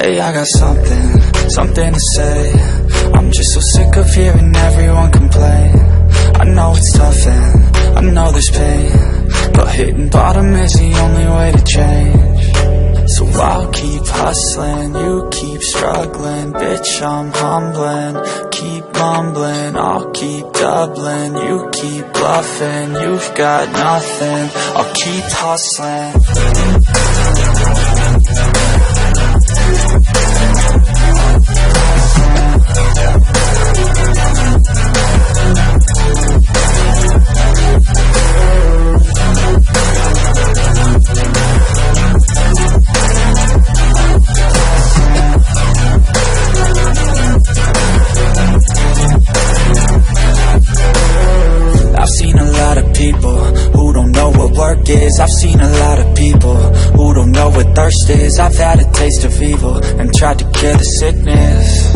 Hey, I got something to say. I'm just so sick of hearing everyone complain. I know it's tough and I know there's pain, but hitting bottom is the only way to change. So I'll keep hustling, you keep struggling. Bitch, I'm humbling, keep mumbling. I'll keep doubling, you keep bluffing. You've got nothing, I'll keep hustling. I've seen a lot of people who don't know what work is. I've seen a lot of people who don't know what thirst is. I've had a taste of evil and tried to cure the sickness,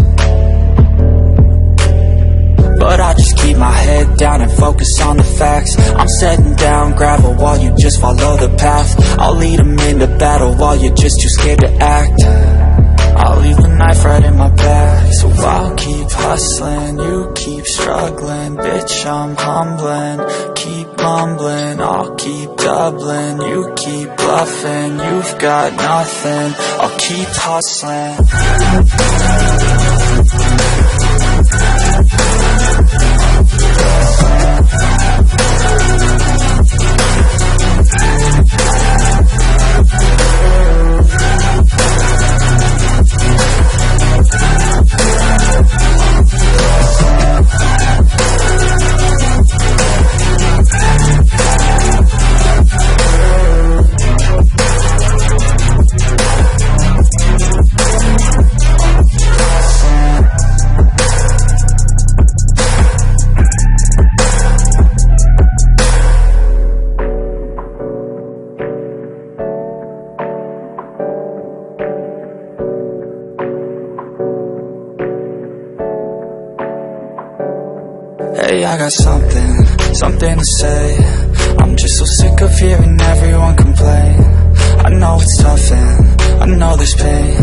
but I just keep my head down and focus on the facts. I'm setting down gravel while you just follow the path. I'll lead them into battle while you're just too scared to act. I'll leave the knife right in my back. So I'll keep hustling, you keep struggling. Bitch, I'm humbling, keep mumbling. I'll keep doubling, you keep bluffing. You've got nothing, I'll keep hustling. Hey, I got something to say. I'm just so sick of hearing everyone complain. I know it's tough and I know there's pain,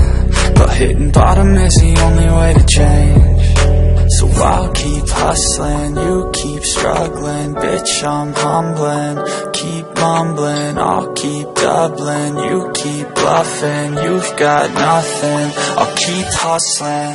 but hitting bottom is the only way to change. So I'll keep hustling, you keep struggling. Bitch, I'm humbling, keep mumbling. I'll keep doubling, you keep bluffing. You've got nothing, I'll keep hustling.